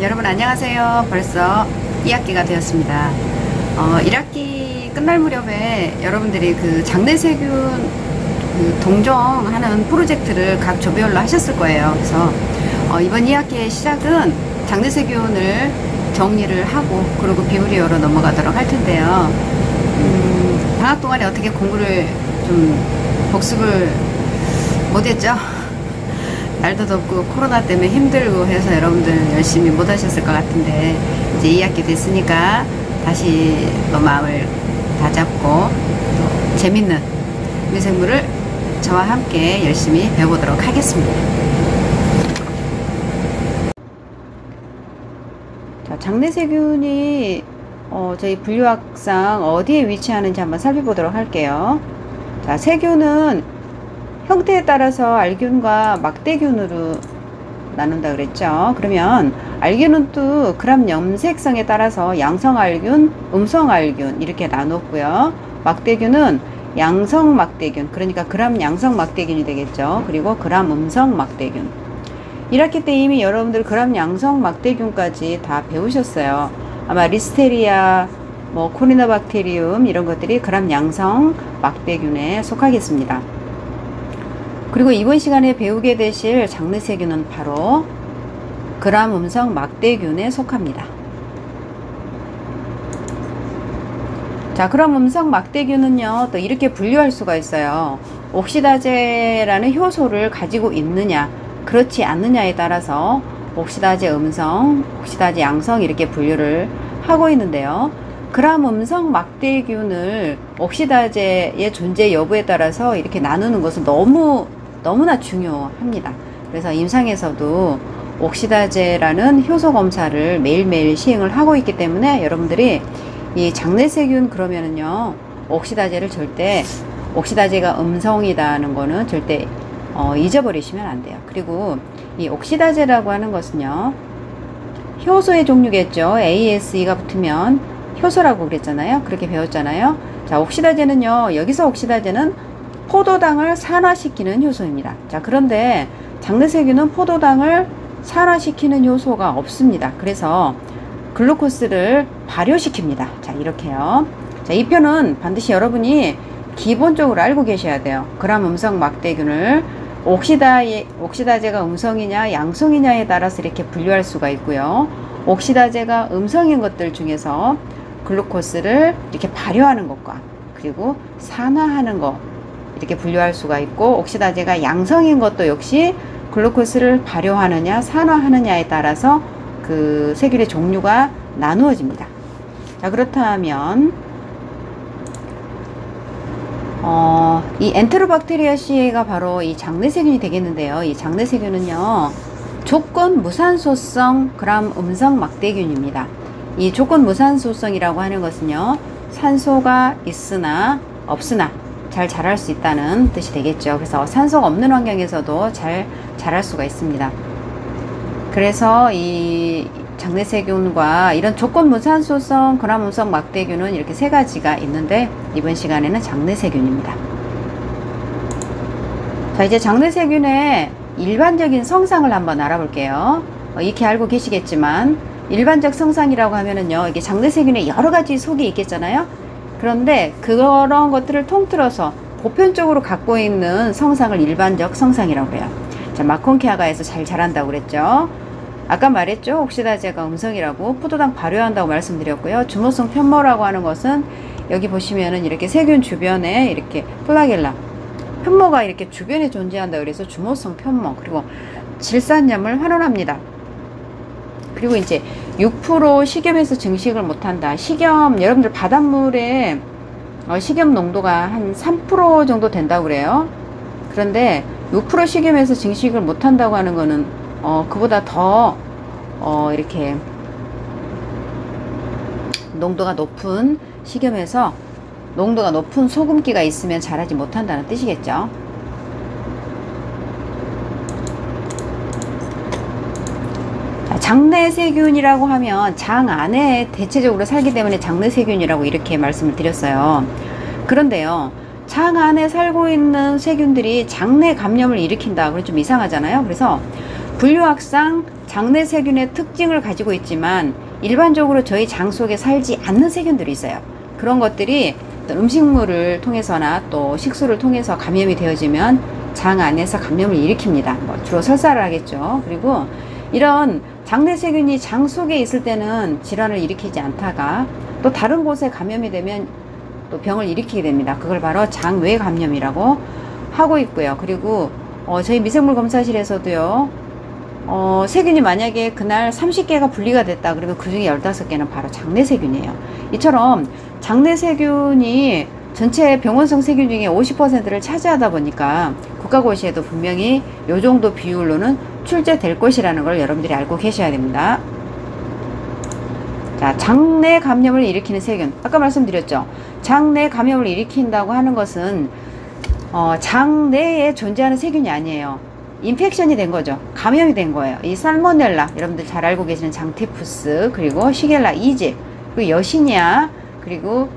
여러분 안녕하세요. 벌써 2학기가 되었습니다. 1학기 끝날 무렵에 여러분들이 그 장내세균 동정하는 프로젝트를 각 조별로 하셨을 거예요. 그래서 이번 2학기의 시작은 장내세균을 정리를 하고 그리고 비브리오로 넘어가도록 할 텐데요. 방학 동안에 어떻게 공부를 좀 복습을 못했죠? 날도 덥고 코로나 때문에 힘들고 해서 여러분들 열심히 못 하셨을 것 같은데 이제 2학기 됐으니까 다시 또 마음을 다잡고 또 재밌는 미생물을 저와 함께 열심히 배워보도록 하겠습니다. 자, 장내세균이 저희 분류학상 어디에 위치하는지 한번 살펴보도록 할게요. 자, 세균은 형태에 따라서 알균과 막대균으로 나눈다 그랬죠. 그러면 알균은 그람 염색성에 따라서 양성알균, 음성알균 이렇게 나눴고요. 막대균은 양성막대균, 그러니까 그람 양성막대균이 되겠죠. 그리고 그람 음성막대균. 1학기 때 이미 여러분들 그람 양성막대균까지 다 배우셨어요. 아마 리스테리아, 코리나박테리움 이런 것들이 그람 양성막대균에 속하겠습니다. 그리고 이번 시간에 배우게 되실 장내세균은 바로 그람 음성 막대균에 속합니다. 자, 그람 음성 막대균은요, 또 이렇게 분류할 수가 있어요. 옥시다제라는 효소를 가지고 있느냐, 그렇지 않느냐에 따라서 옥시다제 음성, 옥시다제 양성 이렇게 분류를 하고 있는데요. 그람 음성 막대균을 옥시다제의 존재 여부에 따라서 이렇게 나누는 것은 너무나 중요합니다. 그래서 임상에서도 옥시다제라는 효소 검사를 매일매일 시행을 하고 있기 때문에 여러분들이 이 장내세균 그러면은요, 옥시다제를 절대, 옥시다제가 음성이다는 거는 절대 잊어버리시면 안 돼요. 그리고 이 옥시다제라고 하는 것은요, 효소의 종류겠죠. ASE가 붙으면 효소라고 그랬잖아요. 그렇게 배웠잖아요. 자, 옥시다제는요, 여기서 옥시다제는 포도당을 산화시키는 효소입니다. 자, 그런데 장내세균은 포도당을 산화시키는 효소가 없습니다. 그래서 글루코스를 발효시킵니다. 자, 이렇게요. 자, 이 표는 반드시 여러분이 기본적으로 알고 계셔야 돼요. 그람 음성 막대균을 옥시다제가 음성이냐 양성이냐에 따라서 이렇게 분류할 수가 있고요. 옥시다제가 음성인 것들 중에서 글루코스를 이렇게 발효하는 것과 그리고 산화하는 것 이렇게 분류할 수가 있고, 옥시다제가 양성인 것도 역시 글루코스를 발효하느냐 산화하느냐에 따라서 그 세균의 종류가 나누어집니다. 자, 그렇다면 이 엔테로박테리아cea가 바로 이 장내세균이 되겠는데요. 이 장내세균은요, 조건 무산소성 그람 음성 막대균입니다. 이 조건 무산소성이라고 하는 것은요, 산소가 있으나 없으나 잘 자랄 수 있다는 뜻이 되겠죠. 그래서 산소가 없는 환경에서도 잘 자랄 수가 있습니다. 그래서 이 장내세균과 이런 조건 무산소성 그람 음성 막대균은 이렇게 세 가지가 있는데 이번 시간에는 장내세균입니다. 자, 이제 장내세균의 일반적인 성상을 한번 알아볼게요. 익히 알고 계시겠지만 일반적 성상이라고 하면은요, 이게 장내세균의 여러 가지 속이 있겠잖아요. 그런데 그런 것들을 통틀어서 보편적으로 갖고 있는 성상을 일반적 성상이라고 해요. 자, 마콘케아가에서 잘 자란다고 그랬죠. 아까 말했죠. 옥시다제가 음성이라고 포도당 발효한다고 말씀드렸고요. 주모성 편모라고 하는 것은 여기 보시면은 이렇게 세균 주변에 이렇게 플라겔라 편모가 이렇게 주변에 존재한다 그래서 주모성 편모, 그리고 질산염을 환원합니다. 그리고 이제 6% 식염에서 증식을 못한다. 식염, 여러분들 바닷물에 식염 농도가 한 3% 정도 된다고 그래요. 그런데 6% 식염에서 증식을 못한다고 하는 거는 그보다 더 이렇게 농도가 높은 식염에서 농도가 높은 소금기가 있으면 자라지 못한다는 뜻이겠죠. 장내세균이라고 하면 장 안에 대체적으로 살기 때문에 장내세균이라고 이렇게 말씀을 드렸어요. 그런데요, 장 안에 살고 있는 세균들이 장내 감염을 일으킨다. 그럼 좀 이상하잖아요. 그래서 분류학상 장내 세균의 특징을 가지고 있지만 일반적으로 저희 장 속에 살지 않는 세균들이 있어요. 그런 것들이 음식물을 통해서나 또 식수를 통해서 감염이 되어지면 장 안에서 감염을 일으킵니다. 주로 설사를 하겠죠. 그리고 이런 장내 세균이 장 속에 있을 때는 질환을 일으키지 않다가 또 다른 곳에 감염이 되면 또 병을 일으키게 됩니다. 그걸 바로 장외 감염이라고 하고 있고요. 그리고 저희 미생물 검사실에서도요, 세균이 만약에 그날 30개가 분리가 됐다 그러면 그 중에 15개는 바로 장내 세균이에요. 이처럼 장내 세균이 전체 병원성 세균 중에 50%를 차지하다 보니까 국가고시에도 분명히 이 정도 비율로는 출제될 것이라는 걸 여러분들이 알고 계셔야 됩니다. 자, 장내 감염을 일으키는 세균. 아까 말씀드렸죠. 장내 감염을 일으킨다고 하는 것은 장내에 존재하는 세균이 아니에요. 인펙션이 된 거죠. 감염이 된 거예요. 이 살모넬라, 여러분들 잘 알고 계시는 장티푸스, 그리고 시겔라 2집, 그리고 여시니아, 그리고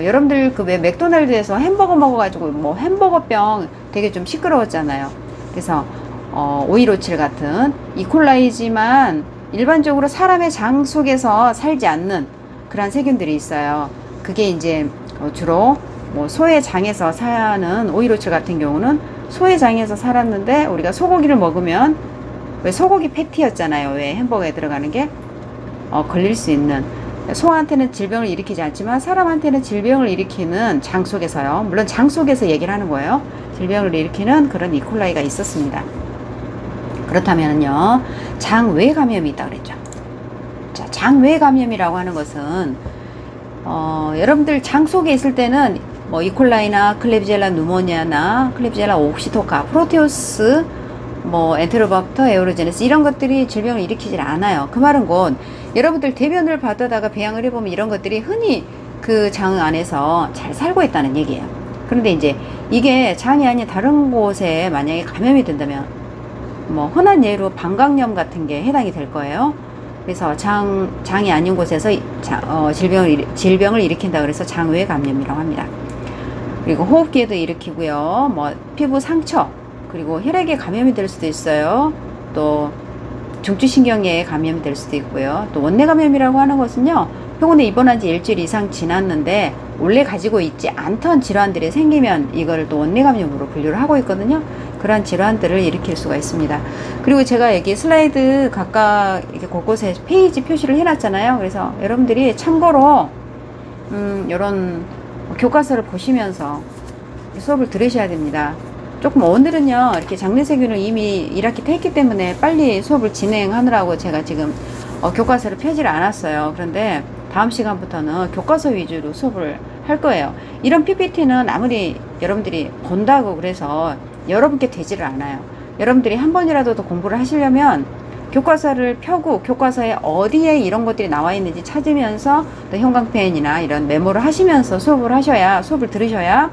여러분들 그 왜 맥도날드에서 햄버거 먹어가지고 뭐 햄버거병 되게 좀 시끄러웠잖아요. 그래서 5157 같은 이콜라이지만 일반적으로 사람의 장 속에서 살지 않는 그런 세균들이 있어요. 그게 이제 주로 뭐 소의 장에서 사는 5157 같은 경우는 소의 장에서 살았는데 우리가 소고기를 먹으면 왜 소고기 패티였잖아요. 왜 햄버거에 들어가는 게 걸릴 수 있는, 소한테는 질병을 일으키지 않지만 사람한테는 질병을 일으키는 장 속에서요. 물론 장 속에서 얘기를 하는 거예요. 질병을 일으키는 그런 이콜라이가 있었습니다. 그렇다면요, 장외 감염이 있다 그랬죠. 자, 장외 감염이라고 하는 것은 여러분들 장 속에 있을 때는 뭐 이콜라이나 클렙시엘라 누모니아나 클렙시엘라 옥시토카, 프로테우스, 뭐 엔테로박터, 에우로제네스 이런 것들이 질병을 일으키질 않아요. 그 말은 곧 여러분들 대변을 받아다가 배양을 해보면 이런 것들이 흔히 그 장 안에서 잘 살고 있다는 얘기예요. 그런데 이제 이게 장이 아닌 다른 곳에 만약에 감염이 된다면 뭐 흔한 예로 방광염 같은 게 해당이 될 거예요. 그래서 장이 아닌 곳에서 질병을 일으킨다 그래서 장외 감염이라고 합니다. 그리고 호흡기에도 일으키고요. 뭐 피부 상처, 그리고 혈액에 감염이 될 수도 있어요. 또 중추신경계에 감염이 될 수도 있고요. 또 원내 감염이라고 하는 것은요, 병원에 입원한 지 일주일 이상 지났는데 원래 가지고 있지 않던 질환들이 생기면 이걸 또 원내 감염으로 분류를 하고 있거든요. 그러한 질환들을 일으킬 수가 있습니다. 그리고 제가 여기 슬라이드 각각 이렇게 곳곳에 페이지 표시를 해놨잖아요. 그래서 여러분들이 참고로 이런 교과서를 보시면서 수업을 들으셔야 됩니다. 조금 오늘은요, 이렇게 장내세균을 이미 1학기 때 했기 때문에 빨리 수업을 진행하느라고 제가 지금 교과서를 펴지를 않았어요. 그런데 다음 시간부터는 교과서 위주로 수업을 할 거예요. 이런 PPT는 아무리 여러분들이 본다고 그래서 여러분께 되지를 않아요. 여러분들이 한 번이라도 더 공부를 하시려면 교과서를 펴고 교과서에 어디에 이런 것들이 나와 있는지 찾으면서 또 형광펜이나 이런 메모를 하시면서 수업을 들으셔야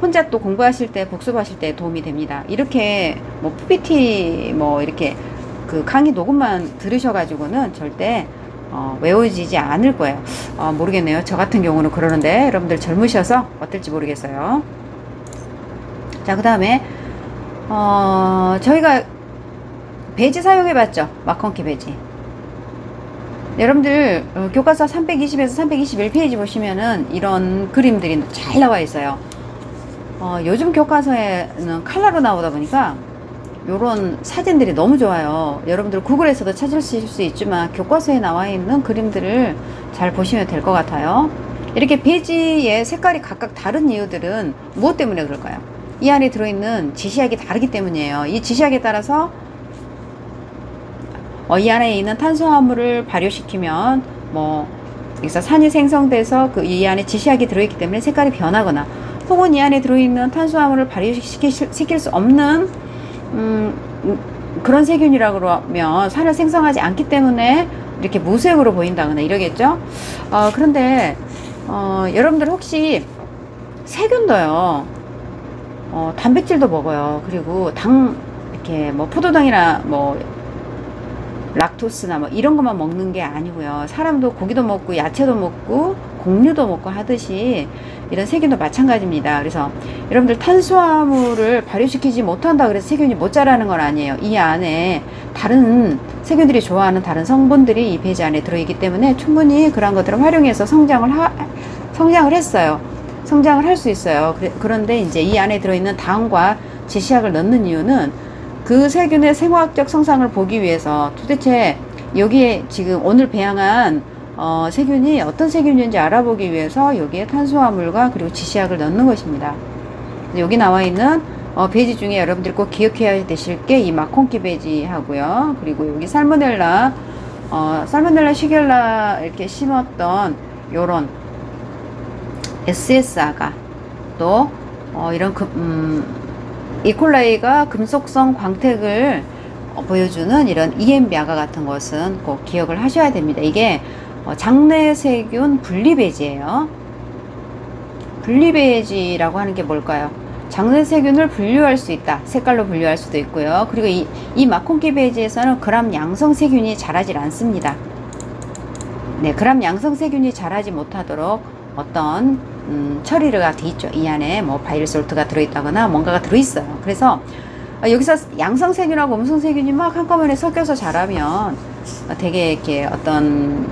혼자 또 공부하실 때, 복습하실 때 도움이 됩니다. 이렇게 뭐 PPT 뭐 이렇게 그 강의 녹음만 들으셔가지고는 절대 외워지지 않을 거예요. 모르겠네요. 저 같은 경우는 그러는데 여러분들 젊으셔서 어떨지 모르겠어요. 자, 그 다음에 저희가 배지 사용해봤죠. 마컨키 배지. 여러분들 교과서 320에서 321페이지 보시면은 이런 그림들이 잘 나와 있어요. 요즘 교과서에는 칼라로 나오다 보니까 요런 사진들이 너무 좋아요. 여러분들 구글에서도 찾으실 수 있지만 교과서에 나와 있는 그림들을 잘 보시면 될 것 같아요. 이렇게 배지의 색깔이 각각 다른 이유들은 무엇 때문에 그럴까요? 이 안에 들어있는 지시약이 다르기 때문이에요. 이 지시약에 따라서 이 안에 있는 탄수화물을 발효시키면 뭐 여기서 산이 생성돼서 이 안에 지시약이 들어있기 때문에 색깔이 변하거나, 혹은 이 안에 들어있는 탄수화물을 발효시킬 수 없는 그런 세균이라고 그러면 산을 생성하지 않기 때문에 이렇게 무색으로 보인다거나 이러겠죠. 그런데 여러분들 혹시 세균도요, 단백질도 먹어요. 그리고 이렇게 뭐 포도당이나 뭐 락토스나 뭐 이런 것만 먹는 게 아니고요. 사람도 고기도 먹고 야채도 먹고 곡류도 먹고 하듯이 이런 세균도 마찬가지입니다. 그래서 여러분들 탄수화물을 발효시키지 못한다 그래서 세균이 못 자라는 건 아니에요. 이 안에 다른 세균들이 좋아하는 다른 성분들이 이 배지 안에 들어있기 때문에 충분히 그런 것들을 활용해서 성장을 했어요. 성장을 할 수 있어요. 그런데 이제 이 안에 들어있는 당과 제시약을 넣는 이유는 그 세균의 생화학적 성상을 보기 위해서 도대체 여기에 지금 오늘 배양한 세균이 어떤 세균인지 알아보기 위해서 여기에 탄수화물과 그리고 지시약을 넣는 것입니다. 여기 나와 있는 배지 중에 여러분들이 꼭 기억해야 되실 게 이 마콩키 배지 하고요. 그리고 여기 살모넬라 시겔라 이렇게 심었던 요런 SS 아가 또 이런 이콜라이가 금속성 광택을 보여주는 이런 EMB 아가 같은 것은 꼭 기억을 하셔야 됩니다. 이게 장내세균 분리배지예요. 분리배지라고 하는 게 뭘까요? 장내세균을 분류할 수 있다. 색깔로 분류할 수도 있고요. 그리고 이 마콩키 배지에서는 그람 양성세균이 자라질 않습니다. 네, 그람 양성세균이 자라지 못하도록 어떤 처리가 돼 있죠. 이 안에 뭐 바이러솔트가 들어있다거나 뭔가가 들어있어요. 그래서 여기서 양성세균하고 음성세균이 막 한꺼번에 섞여서 자라면 되게 이렇게 어떤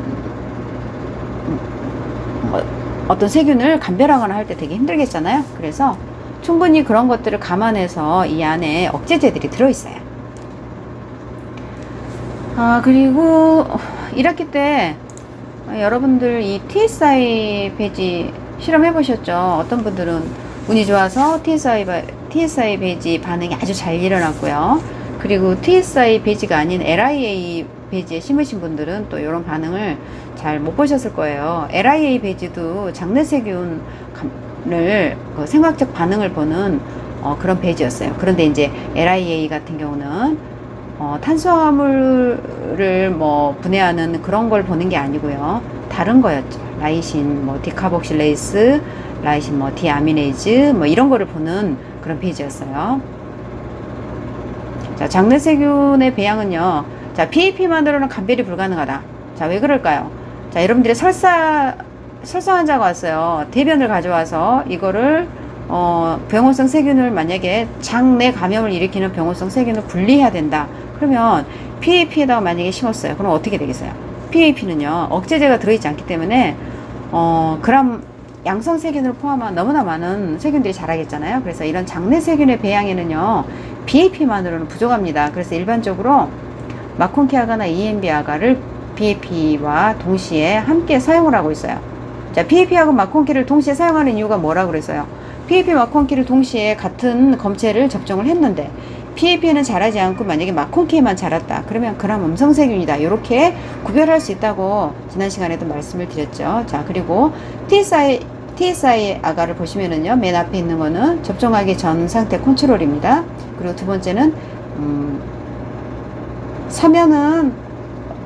세균을 감별하거나 할 때 되게 힘들겠잖아요. 그래서 충분히 그런 것들을 감안해서 이 안에 억제제들이 들어있어요. 그리고 1학기 때 여러분들 이 TSI 배지 실험해 보셨죠? 어떤 분들은 운이 좋아서 TSI 배지 반응이 아주 잘 일어났고요. 그리고 TSI 배지가 아닌 LIA 배지에 심으신 분들은 또 이런 반응을 잘 못 보셨을 거예요. LIA 배지도 장내세균을 그 생화학적 반응을 보는 그런 배지였어요. 그런데 이제 LIA 같은 경우는 탄수화물을 뭐 분해하는 그런 걸 보는 게 아니고요. 다른 거였죠. 라이신, 뭐 디카복실레이스, 라이신, 뭐 디아미네이즈, 뭐 이런 거를 보는 그런 배지였어요. 자, 장내세균의 배양은요. 자, PAP만으로는 감별이 불가능하다. 자, 왜 그럴까요? 자, 여러분들이 설사 환자가 왔어요. 대변을 가져와서 이거를 병원성 세균을 만약에 장내 감염을 일으키는 병원성 세균을 분리해야 된다. 그러면 PAP에다가 만약에 심었어요. 그럼 어떻게 되겠어요? PAP는요, 억제제가 들어있지 않기 때문에 그람 양성 세균을 포함한 너무나 많은 세균들이 자라겠잖아요. 그래서 이런 장내 세균의 배양에는요, BAP만으로는 부족합니다. 그래서 일반적으로 마콩키 아가나 EMB 아가를 BAP와 동시에 함께 사용을 하고 있어요. 자, BAP하고 마콩키를 동시에 사용하는 이유가 뭐라고 그랬어요? PAP 마콩키를 동시에 같은 검체를 접종을 했는데 PAP에는 자라지 않고 만약에 마콩키에만 자랐다. 그러면 그람 음성세균이다. 이렇게 구별할 수 있다고 지난 시간에도 말씀을 드렸죠. 자, 그리고 TSI 아가를 보시면은요, 맨 앞에 있는 거는 접종하기 전 상태 컨트롤입니다. 그리고 두 번째는 사면은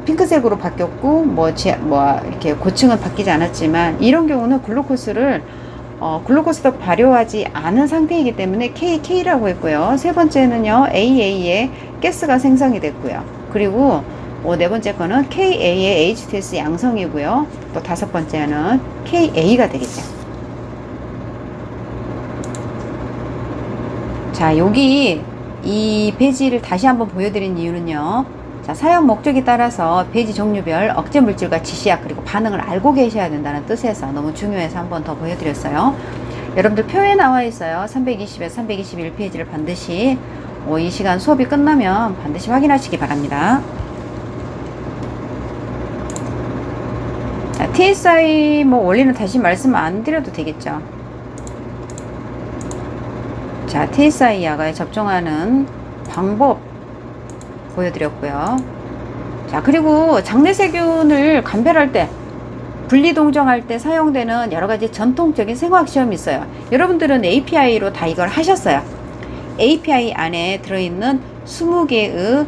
핑크색으로 바뀌었고 뭐 이렇게 고층은 바뀌지 않았지만 이런 경우는 글루코스도 발효하지 않은 상태이기 때문에 KK라고 했고요. 세 번째는요, AA에 가스가 생성이 됐고요. 그리고 네 번째 거는 KA의 HTS 양성이고요. 또 다섯 번째는 KA가 되겠죠. 자, 여기 이 배지를 다시 한번 보여드린 이유는요. 자, 사용 목적에 따라서 배지 종류별 억제 물질과 지시약 그리고 반응을 알고 계셔야 된다는 뜻에서 너무 중요해서 한번 더 보여드렸어요. 여러분들 표에 나와 있어요. 320에서 321페이지를 반드시 이 시간 수업이 끝나면 반드시 확인하시기 바랍니다. 자, TSI 뭐 원리는 다시 말씀 안 드려도 되겠죠. 자, TSI 아가에 접종하는 방법 보여드렸고요. 자, 그리고 장내세균을 감별할 때, 분리동정할 때 사용되는 여러가지 전통적인 생화학 시험이 있어요. 여러분들은 API로 다 이걸 하셨어요. API 안에 들어있는 20개의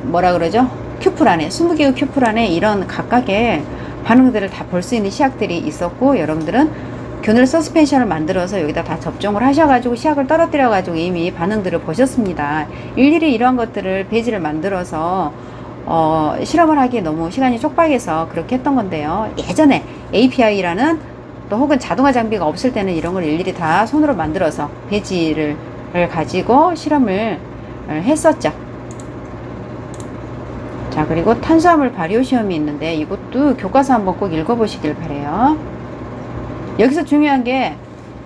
뭐라 그러죠? 큐플 안에 20개의 큐플 안에 이런 각각의 반응들을 다 볼 수 있는 시약들이 있었고, 여러분들은 균을 서스펜션을 만들어서 여기다 다 접종을 하셔가지고 시약을 떨어뜨려가지고 이미 반응들을 보셨습니다. 일일이 이러한 것들을 배지를 만들어서 실험을 하기에 너무 시간이 촉박해서 그렇게 했던 건데요. 예전에 API라는 또 혹은 자동화 장비가 없을 때는 이런 걸 일일이 다 손으로 만들어서 배지를 가지고 실험을 했었죠. 자, 그리고 탄수화물 발효 시험이 있는데 이것도 교과서 한번 꼭 읽어보시길 바래요. 여기서 중요한 게,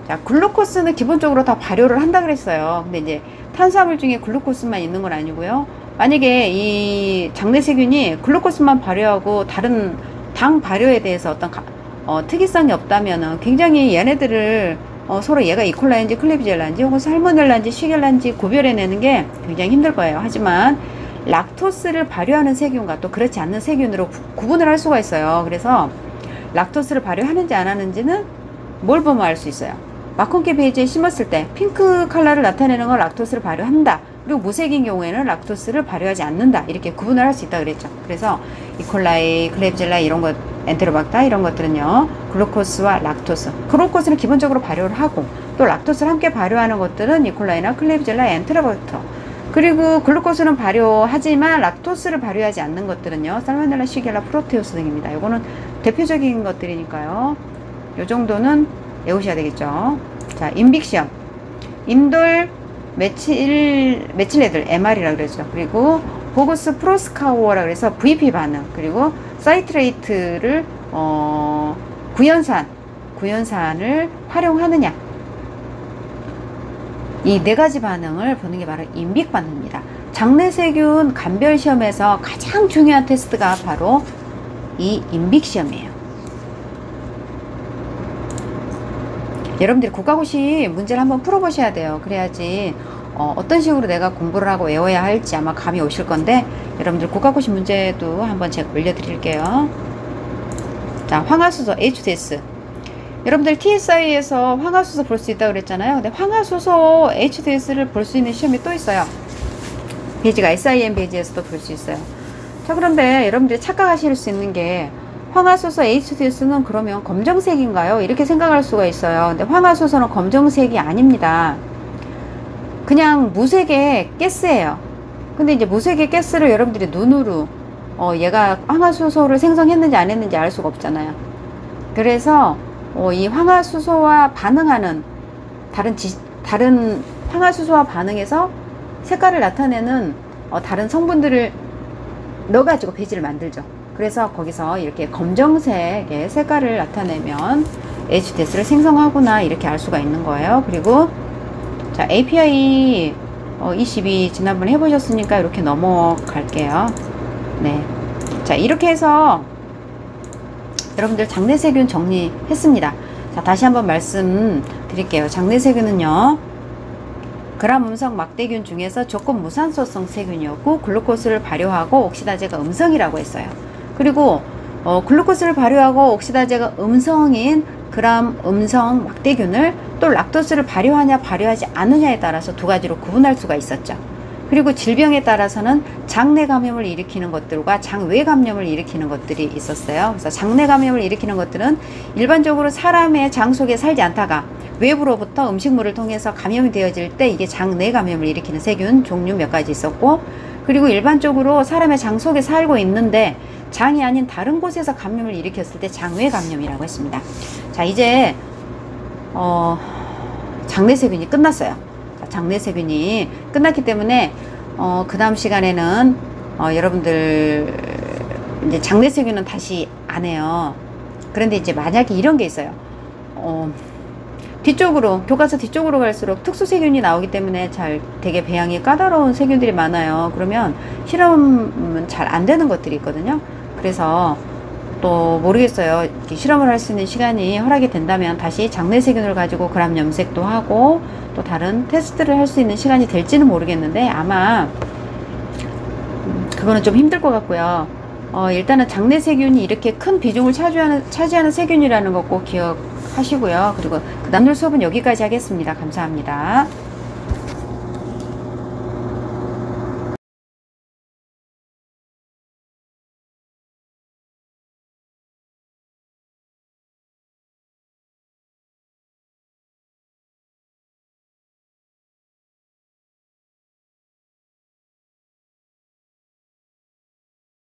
자, 글루코스는 기본적으로 다 발효를 한다 그랬어요. 근데 이제 탄수화물 중에 글루코스만 있는 건 아니고요. 만약에 이 장내세균이 글루코스만 발효하고 다른 당 발효에 대해서 어떤 특이성이 없다면은 굉장히 얘네들을 서로 얘가 이콜라인지 클레비젤라인지 혹은 살모넬라인지 쉬겔라인지 구별해내는 게 굉장히 힘들 거예요. 하지만 락토스를 발효하는 세균과 또 그렇지 않는 세균으로 구분을 할 수가 있어요. 그래서 락토스를 발효하는지 안 하는지는 뭘 보면 알 수 있어요. 마콩깨 베이지에 심었을 때 핑크 컬러를 나타내는 건 락토스를 발효한다. 그리고 무색인 경우에는 락토스를 발효하지 않는다. 이렇게 구분을 할 수 있다 그랬죠. 그래서 이콜라이, 클레비젤라 이런 것, 엔테로박타 이런 것들은요, 글루코스와 락토스. 글루코스는 기본적으로 발효를 하고 또 락토스를 함께 발효하는 것들은 이콜라이나 클레비젤라, 엔테로박터. 그리고 글루코스는 발효하지만 락토스를 발효하지 않는 것들은요, 살모넬라, 시겔라, 프로테우스 등입니다. 이거는 대표적인 것들이니까요. 요 정도는 외우셔야 되겠죠. 자, 임빅시험. 임돌 메칠레들 MR이라 그러죠. 그리고 보그스 프로스카우어라 그래서 VP 반응. 그리고 사이트레이트를 구연산을 활용하느냐. 이 네 가지 반응을 보는 게 바로 임빅 반응입니다. 장내세균 감별 시험에서 가장 중요한 테스트가 바로 이 임빅 시험이에요. 여러분들이 국가고시 문제를 한번 풀어보셔야 돼요. 그래야지 어떤 식으로 내가 공부를 하고 외워야 할지 아마 감이 오실 건데, 여러분들 국가고시 문제도 한번 제가 올려드릴게요. 자, 황화수소 HDS. 여러분들 TSI에서 황화수소 볼 수 있다고 그랬잖아요. 근데 황화수소 HDS를 볼 수 있는 시험이 또 있어요. 베이지가 SIM 베이지에서도 볼 수 있어요. 자, 그런데 여러분들이 착각하실 수 있는 게, 황화수소 HDS는 그러면 검정색인가요? 이렇게 생각할 수가 있어요. 근데 황화수소는 검정색이 아닙니다. 그냥 무색의 가스예요. 근데 이제 무색의 가스를 여러분들이 눈으로 얘가 황화수소를 생성했는지 안 했는지 알 수가 없잖아요. 그래서 이 황화수소와 반응하는 다른 황화수소와 반응해서 색깔을 나타내는 다른 성분들을 넣어가지고 배지를 만들죠. 그래서 거기서 이렇게 검정색의 색깔을 나타내면 HDS를 생성하구나 이렇게 알 수가 있는 거예요. 그리고 자, API 22 지난번에 해보셨으니까 이렇게 넘어갈게요. 네, 자, 이렇게 해서 여러분들 장내세균 정리했습니다. 자, 다시 한번 말씀드릴게요. 장내세균은요, 그람 음성 막대균 중에서 조건 무산소성 세균이었고 글루코스를 발효하고 옥시다제가 음성이라고 했어요. 그리고 글루코스를 발효하고 옥시다제가 음성인 그람 음성 막대균을 또 락토스를 발효하냐 발효하지 않느냐에 따라서 두 가지로 구분할 수가 있었죠. 그리고 질병에 따라서는 장내 감염을 일으키는 것들과 장외 감염을 일으키는 것들이 있었어요. 그래서 장내 감염을 일으키는 것들은 일반적으로 사람의 장 속에 살지 않다가 외부로부터 음식물을 통해서 감염이 되어질 때 이게 장내 감염을 일으키는 세균 종류 몇 가지 있었고, 그리고 일반적으로 사람의 장 속에 살고 있는데 장이 아닌 다른 곳에서 감염을 일으켰을 때 장외 감염이라고 했습니다. 자, 이제 장내세균이 끝났어요. 자, 장내세균이 끝났기 때문에 그 다음 시간에는 여러분들 이제 장내세균은 다시 안 해요. 그런데 이제 만약에 이런 게 있어요. 뒤쪽으로, 교과서 뒤쪽으로 갈수록 특수세균이 나오기 때문에 되게 배양이 까다로운 세균들이 많아요. 그러면 실험은 잘 안 되는 것들이 있거든요. 그래서 또 모르겠어요. 이렇게 실험을 할 수 있는 시간이 허락이 된다면 다시 장내세균을 가지고 그람 염색도 하고 또 다른 테스트를 할 수 있는 시간이 될지는 모르겠는데 아마 그거는 좀 힘들 것 같고요. 일단은 장내세균이 이렇게 큰 비중을 차지하는 세균이라는 거 꼭 기억하시고요. 그리고 그 다음 수업은 여기까지 하겠습니다. 감사합니다.